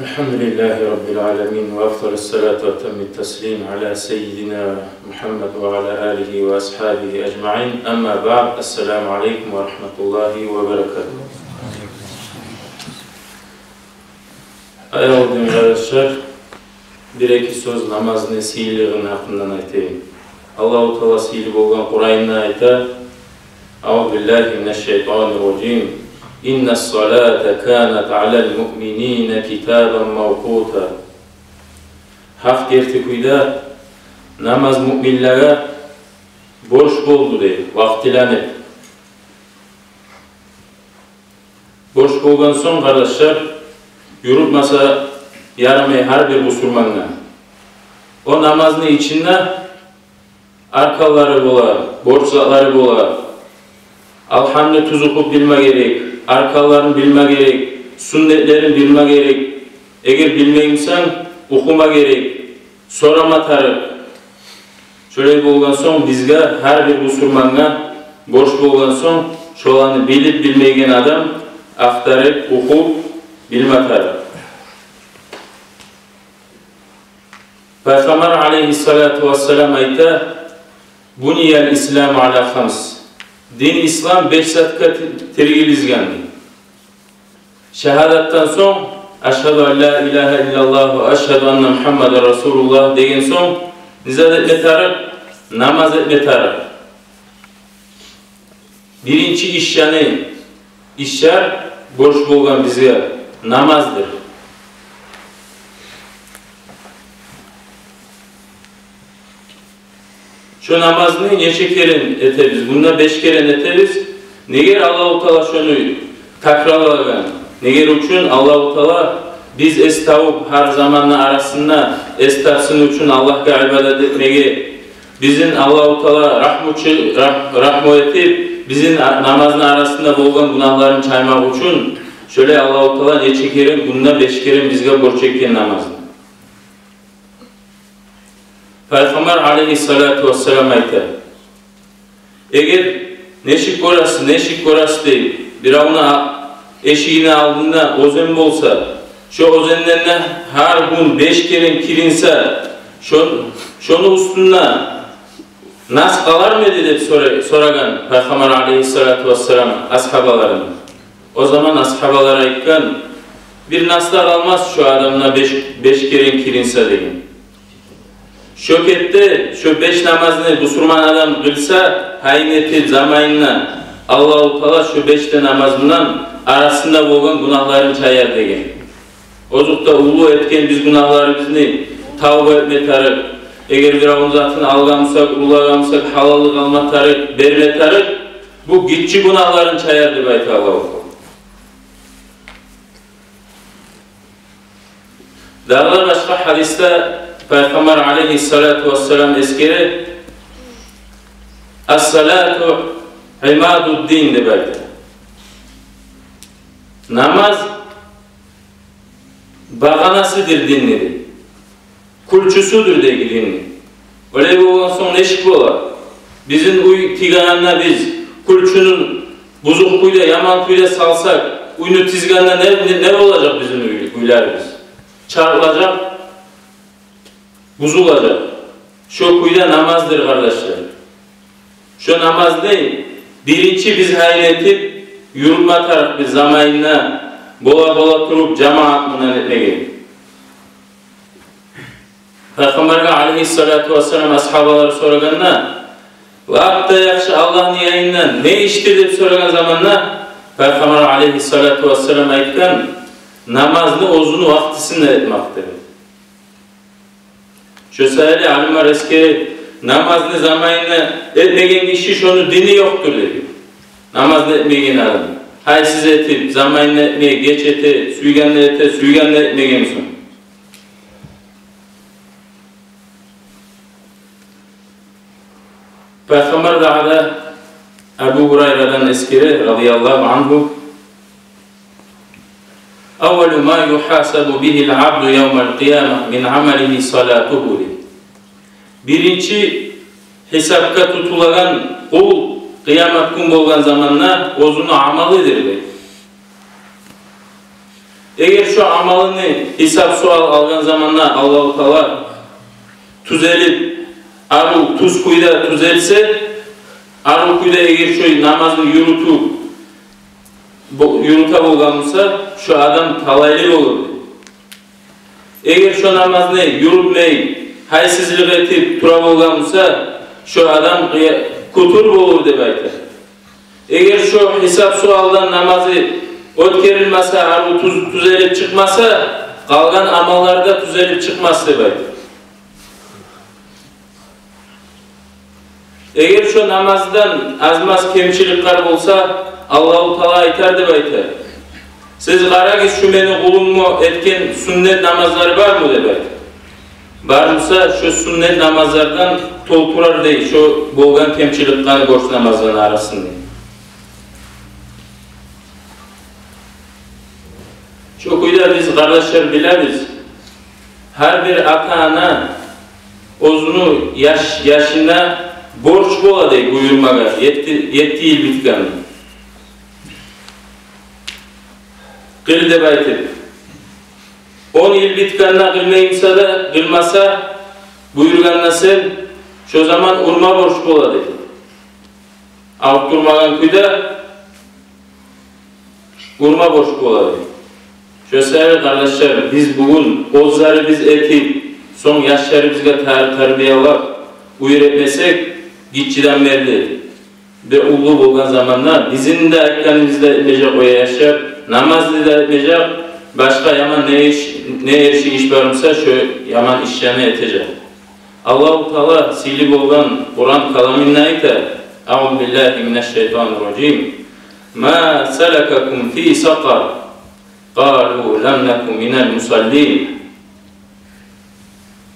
Elhamdülillahi Rabbil alemin ve afdalus salatu ve temmit teslim ala seyyidina Muhammed ve ala alihi ve ashabihi ecma'in. Amma ba'd. Esselamu aleyküm ve rahmetullahi ve berekatuhu. Ayağım arkadaşlar, bir-iki söz namazın sihirliğinin hakkından aytayım. Allah-u Teala sihirli olan Kur'an'da ayta: Euzubillahimineşşeytanirracim. İnne s-salate kânet alel mu'minîne kitâben mevkûta. Hak dertikuyda namaz müminlere borç boldu deyip, vaktilenip. Borç bolgan son kardeşler, yurulmasa yaramay her bir musulmanla. O namazın içinde arkaları bola, borçları bola, alhamdülillah tuzukup bilme gerek, arkalarını bilme gerek, sünnetlerini bilme gerek. Eğer bilmeyimsen okuma gerek, sorama tarık. Şöyle bolgan son bizge her bir musulmana borç bolgan son şolanı bilip bilmeygen adam aktarıp okup bilme tarık. Peygamber aleyhissalatu vesselam ayta: Buniyel İslam ala khams. Din İslam 5 satka tergilizgendi. Şehadattan son Eşhedü en la ilahe illallah ve eşhedü enne Muhammeden Resulullah degen son nizad etme tarık, namaz etme tarık. Birinci işler borç bolgan bizge namazdır. Şu namazını neçe keren eteriz? Bunda 5 keren eteriz. Neger Allah-u Teala şunu takrarlagan. Neger üçün Allah-u Teala biz estavub her zamanla arasında estavsın üçün Allah'a ibadet etmege, bizim Allah-u Teala rahmu etip bizim namazın arasında bolgan günahların çaymak üçün şöyle Allah-u Teala neçe keren? Bunda 5 keren bizge borç çeken namazını. Peygamber aleyhissalatu vesselam ayta: eğer neşik gorası deyip bir avına eşiğine aldığında ozen bolsa, şu ozenden her gün 5 kere kirinse, şunu üstüne nas kalar mı deyip soragan Peygamber aleyhissalatu vesselam ashabalarına. O zaman ashabalara aytkan, bir naslar almaz şu adamına 5 kere kirinse deyin. Şökette şu 5 namazını Müslüman adam kılsa hayneti zamanına Allah-u Teala şu 5 namazından arasında bolgan günahların çayar degen. Ozukta ulu etken biz günahlarımızı tavba etme tarık. Eğer bir avun zatını algamsak, ulagamsak, halallık alma tarık, berme tarık, bu gitçi günahların çayar deyip ayta Allah-u Teala. Dağlar başka hadiste Peygamber aleyhissalatu vesselam eskere as-salatu imadu'd-din de belki. Namaz bağanasıdır dinleri. Kulçusudur de dinleri. Öyle bir olan son neşik ola. Bizim uy tiganına biz kulçunun bozuk kuyla, yaman kuyla salsak, uyunu tizganına ne olacak bizim uylarımız? Çarpılacak, buzulacak. Şu kuyda namazdır kardeşler. Şu namaz değil. Birinci biz hayretip yurulma taraf bir zamanına bola turup cemaatına etmeye. Peygamber aleyhissalatu vesselam ashabaları soraganına vakta yakşı Allah'ın yayından ne iştir deyip soragan zamanla Peygamber aleyhissalatu vesselam aytkan namazını ozunu vaktisinde etmektir. Şu sayılı alimler eski namazını zamanına etmegen kişi şunu dini yoktur dedi. Namazını etmegen adam. Hay siz etip zamanına etmeye geç ete, süygenle etmegen son. Peygamber dağda Ebu Hurayra'dan eskiri radıyallahu anhu "Evvelu ma yuhasabu bihil abdu yevmel kıyamah min amelihi salatuhu." Birinci hesapka tutulagan kul kıyamet gün bolgan zamanna ozunu amalıdır. Eğer şu amalını hesap sual algan zamanla Allah-u Teala tüzelip arı tuz kuyuda tüzelse, arı kuyuda eğer şu namazını yürüta bolgansa şu adam talaylı olur. Eğer şu namazını yürütmey, haysizlik etip tura bolgansa şu adam kutur olur deb aytır. Eğer şu hesap sualdan namazı ötkerilmese, arı tüzelip çıkmasa, kalgan amallarda tüzelip çıkmaz deb aytır. Eğer şu namazdan azmaz kemçilikler olsa, Allah-u Teala aytar deb aytar. Siz qaragız şu meni kulummu etken sünnet namazları var mı deb aytar. Barmsa şu sünnet namazlardan tolturar değil, şu bolgan kemçilikler borç namazların arasında. Şu kuyda biz kardeşler biliriz. Her bir ata-ana özünü yaşına borç boladı buyurmaga, 7 yıl bitken. Kıl deb aytır. 10 yıl bitkenna kılmayımsa da kılmasa buyurganna sen şu zaman urma borç boladı. Alıp durmagan kuyda urma borç boladı. Şu sebeple kardeşler biz bugün ozları biz etip son yaşları bizge tarbiyalap uyur etmesek gitçiden verdi. Bir ulu bolgan zamanlar bizim de ekranımızda etmeyecek oya yaşar, namazlı da etmeyecek, başka yaman ne iş varımsa şu yaman işlerini etecek. Allah-u Teala silip bolgan Kur'an kalaminna ayta: "Euzu billahi mineşşeytanirracim. Ma salakakum fi saqar? Qalu lam nakum minel musallin."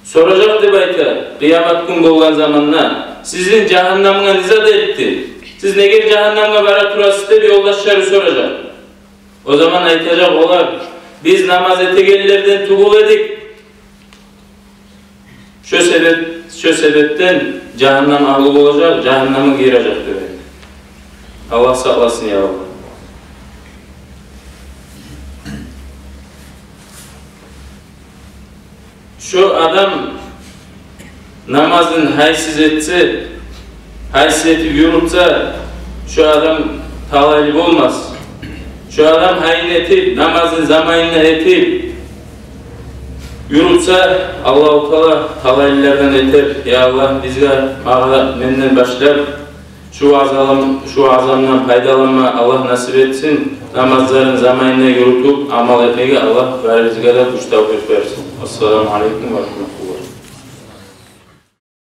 Soracak deb aytar, kıyamet gün bolgan zamanna sizin cehennamına nizat etti. Siz neger cehennamga bara turasız deb yoldaşları soracak. O zaman aytacak olar, biz namaz etegellerden tugul edik. Şu sebepten cehennem ağıl olacak, cehenneme girecek demek. Allah saklasın ya Allah. Şu adam namazın haysiz etse, haysiyeti yürütse, şu adam talaylı olmaz. Şu adam hayn etip, namazın zamanını etip yürütse, Allah-u Teala talaylılardan eter. Ya Allah bizge mağla menden başlar, şu azamdan faydalanma Allah nasip etsin. Namazların zamanına yürütüp amal etmeye Allah bizge de güç tavuk versin. Esselamu Aleyküm ve Rahmetullah.